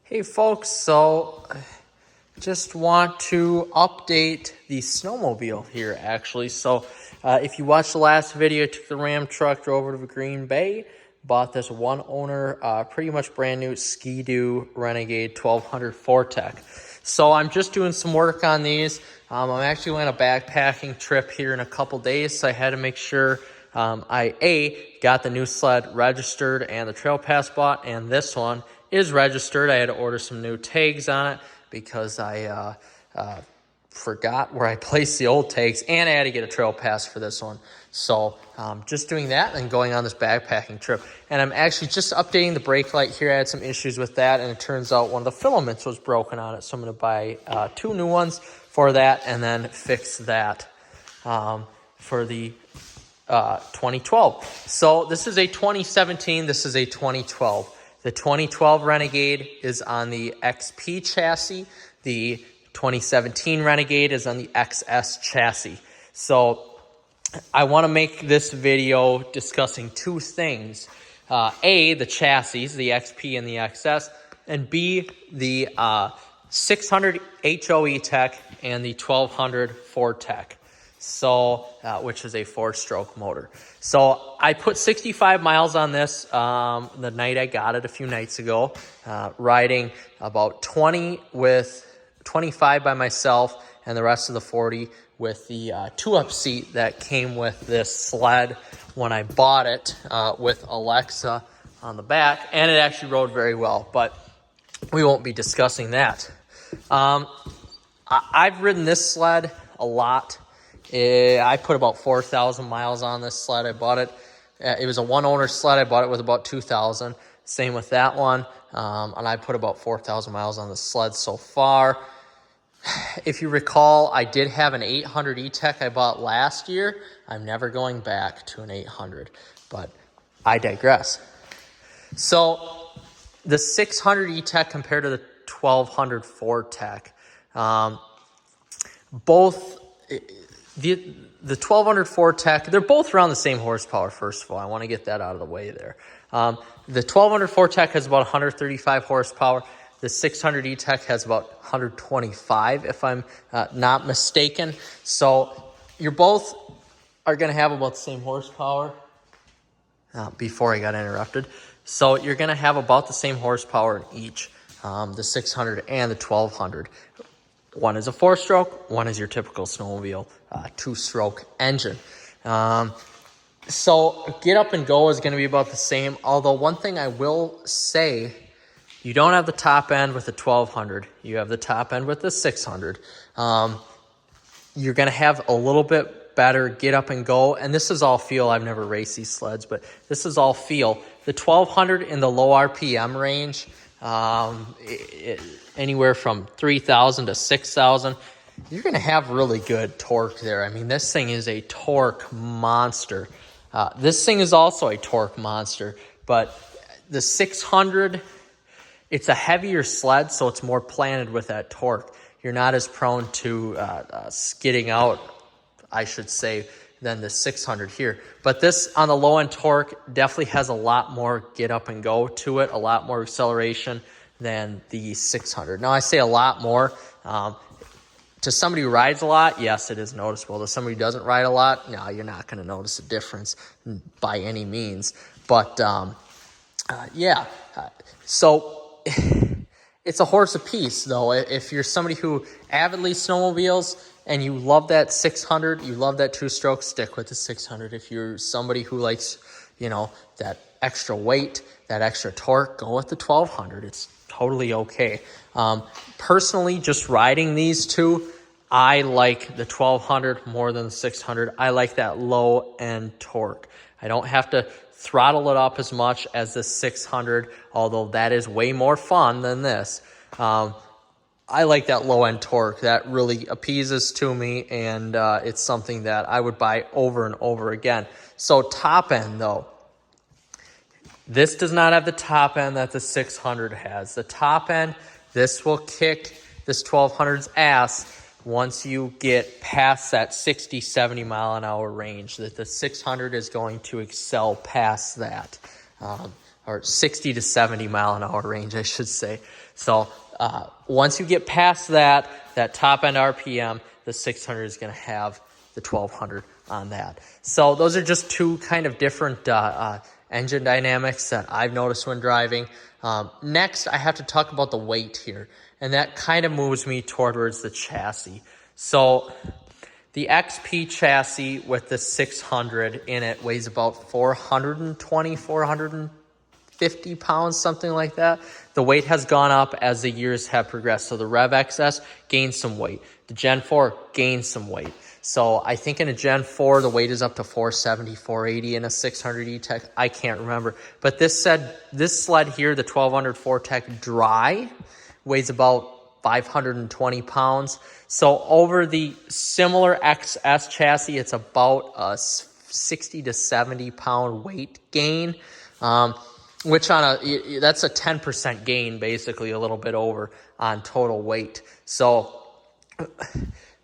Hey folks, so just want to update the snowmobile here actually. So if you watched the last video, I took the Ram truck, drove over to Green Bay, bought this one owner, pretty much brand new Ski Doo Renegade 1200 Etec. So I'm just doing some work on these. I'm actually on a backpacking trip here in a couple days, so I had to make sure I got the new sled registered and the trail pass bought, and this one is registered. I had to order some new tags on it because I forgot where I placed the old tags, and I had to get a trail pass for this one. So just doing that and going on this backpacking trip. And I'm actually just updating the brake light here. I had some issues with that, and it turns out one of the filaments was broken on it. So I'm going to buy 2 new ones for that and then fix that for the 2012. So this is a 2017. This is a 2012. The 2012 Renegade is on the XP chassis. The 2017 Renegade is on the XS chassis. So I want to make this video discussing 2 things. A, the chassis, the XP and the XS, and B, the 600 HO Etec and the 1200 Etec. So, which is a 4-stroke motor. So I put 65 miles on this the night I got it a few nights ago, riding about 20 with 25 by myself and the rest of the 40 with the 2-up seat that came with this sled when I bought it with Alexa on the back, and it actually rode very well, but we won't be discussing that. I've ridden this sled a lot. I put about 4,000 miles on this sled. I bought it. It was a one-owner sled. I bought it with about 2,000. Same with that one. And I put about 4,000 miles on the sled so far. If you recall, I did have an 800 Etec I bought last year. I'm never going back to an 800, but I digress. So the 600 Etec compared to the 1200 Etec, both... The 1200 Etec, they're both around the same horsepower, first of all. I want to get that out of the way there. The 1200 Etec has about 135 horsepower. The 600 Etec has about 125, if I'm not mistaken. So you're both are going to have about the same horsepower. Before I got interrupted. So you're going to have about the same horsepower in each, the 600 and the 1200. One is a 4-stroke, one is your typical snowmobile 2-stroke engine. So get up and go is going to be about the same, although one thing I will say, you don't have the top end with the 1200. You have the top end with the 600. You're going to have a little bit better get up and go, and this is all feel. I've never raced these sleds, but this is all feel. The 1200 in the low RPM range, anywhere from 3,000 to 6,000, you're going to have really good torque there. I mean, this thing is a torque monster. This thing is also a torque monster, but the 600, it's a heavier sled, so it's more planted with that torque. You're not as prone to skidding out, I should say, than the 600 here. But this, on the low-end torque, definitely has a lot more get up and go to it, a lot more acceleration than the 600. Now, I say a lot more. To somebody who rides a lot, yes, it is noticeable. To somebody who doesn't ride a lot, no, you're not going to notice a difference by any means. But, yeah, so it's a horse apiece, though. If you're somebody who avidly snowmobiles and you love that 600, you love that 2-stroke, stick with the 600. If you're somebody who likes, you know, that extra weight, that extra torque, go with the 1200. It's totally okay. Personally, just riding these two, I like the 1200 more than the 600. I like that low-end torque. I don't have to throttle it up as much as the 600, although that is way more fun than this. I like that low-end torque. That really appeases to me, and it's something that I would buy over and over again. So top end, though. This does not have the top end that the 600 has. The top end, this will kick this 1200's ass once you get past that 60, 70 mile an hour range. That the 600 is going to excel past that. or 60 to 70 mile an hour range, I should say. So once you get past that top end RPM, the 600 is going to have the 1200 on that. So those are just two kind of different engine dynamics that I've noticed when driving. Next, I have to talk about the weight here, and that kind of moves me towards the chassis. So the XP chassis with the 600 in it weighs about 420, 450 pounds, something like that. The weight has gone up as the years have progressed. So the Rev XS gained some weight. The Gen 4 gained some weight. So I think in a Gen 4, the weight is up to 470, 480 in a 600 Etec. I can't remember. But this sled here, the 1200 4Tech dry, weighs about 520 pounds. So over the similar XS chassis, it's about a 60 to 70 pound weight gain, which that's a 10% gain, basically a little bit over on total weight. So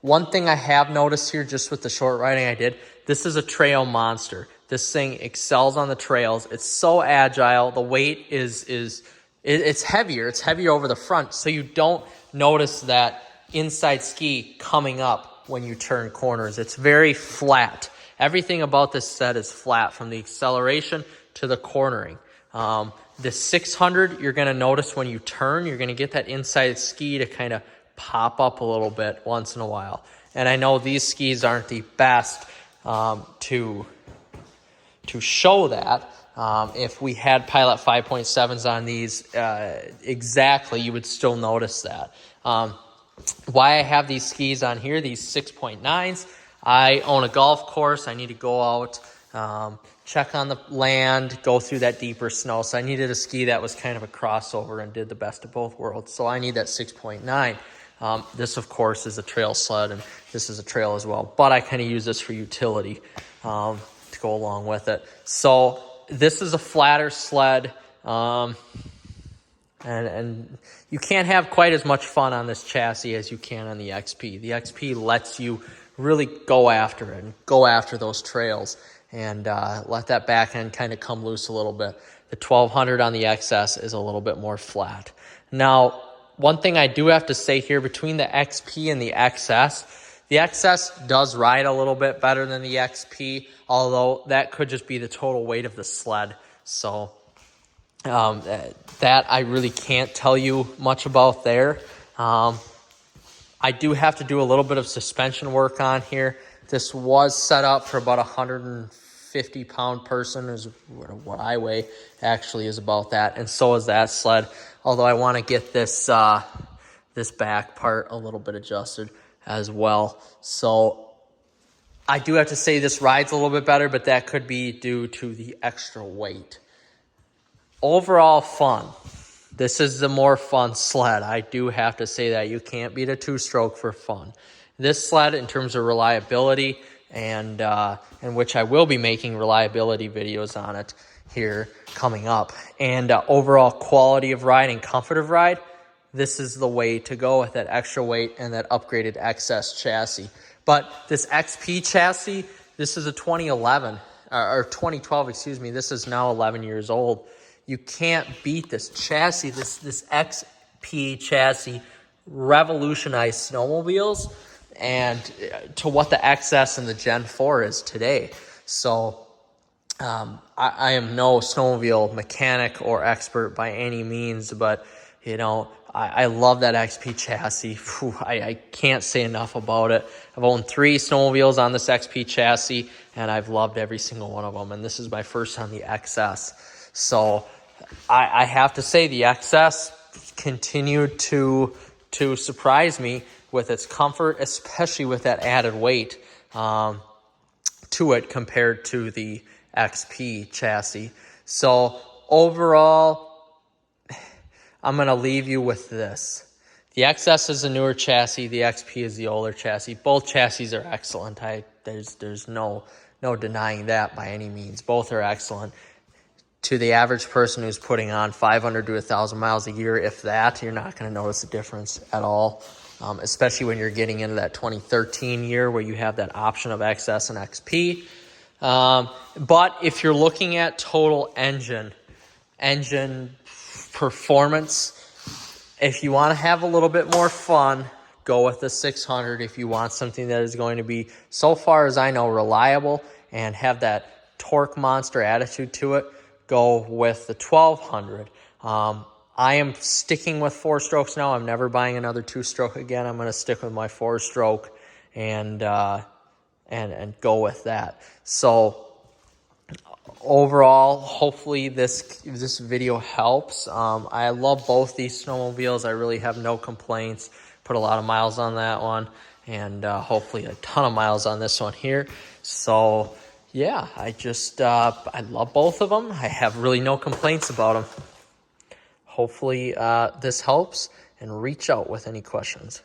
one thing I have noticed here just with the short riding I did, this is a trail monster. This thing excels on the trails. It's so agile. The weight it's heavier. It's heavier over the front, so you don't notice that inside ski coming up when you turn corners. It's very flat. Everything about this set is flat from the acceleration to the cornering. The 600, you're going to notice when you turn, you're going to get that inside ski to kind of pop up a little bit once in a while. And I know these skis aren't the best to show that. If we had Pilot 5.7s on these exactly, you would still notice that. Why I have these skis on here, these 6.9s, I own a golf course. I need to go out, check on the land, go through that deeper snow. So I needed a ski that was kind of a crossover and did the best of both worlds. So I need that 6.9. This, of course, is a trail sled, and this is a trail as well. But I kind of use this for utility to go along with it. So this is a flatter sled, and you can't have quite as much fun on this chassis as you can on the XP. The XP lets you really go after it and go after those trails and let that back end kind of come loose a little bit. The 1200 on the XS is a little bit more flat. Now, one thing I do have to say here, between the XP and the XS does ride a little bit better than the XP, although that could just be the total weight of the sled. So that I really can't tell you much about there. I do have to do a little bit of suspension work on here. This was set up for about 150-pound person, is what I weigh, actually is about that, and so is that sled. Although I want to get this this back part a little bit adjusted as well. So I do have to say this rides a little bit better, but that could be due to the extra weight. Overall fun. This is the more fun sled. I do have to say that. You can't beat a two-stroke for fun. This sled, in terms of reliability, and which I will be making reliability videos on it here coming up, and overall quality of ride and comfort of ride, this is the way to go with that extra weight and that upgraded XS chassis. But this XP chassis, this is a 2011 or 2012, excuse me. This is now 11 years old. You can't beat this chassis. This XP chassis revolutionized snowmobiles and to what the XS and the Gen 4 is today. So I am no snowmobile mechanic or expert by any means, but you know, I love that XP chassis. I can't say enough about it. I've owned 3 snowmobiles on this XP chassis, and I've loved every single one of them. And this is my first on the XS. So I have to say the XS continued to surprise me with its comfort, especially with that added weight to it compared to the XP chassis. So overall, I'm going to leave you with this. The XS is a newer chassis. The XP is the older chassis. Both chassis are excellent. There's no denying that by any means. Both are excellent. To the average person who's putting on 500 to 1,000 miles a year, if that, you're not going to notice a difference at all, especially when you're getting into that 2013 year where you have that option of XS and XP. But if you're looking at total engine engine performance. If you want to have a little bit more fun, go with the 600. If you want something that is going to be, so far as I know, reliable and have that torque monster attitude to it, go with the 1200. I am sticking with 4-strokes now. I'm never buying another 2-stroke again. I'm going to stick with my 4-stroke and go with that. So overall, hopefully this video helps. I love both these snowmobiles. I really have no complaints. Put a lot of miles on that one, and hopefully a ton of miles on this one here. So yeah, I love both of them. I have really no complaints about them. Hopefully this helps, and reach out with any questions.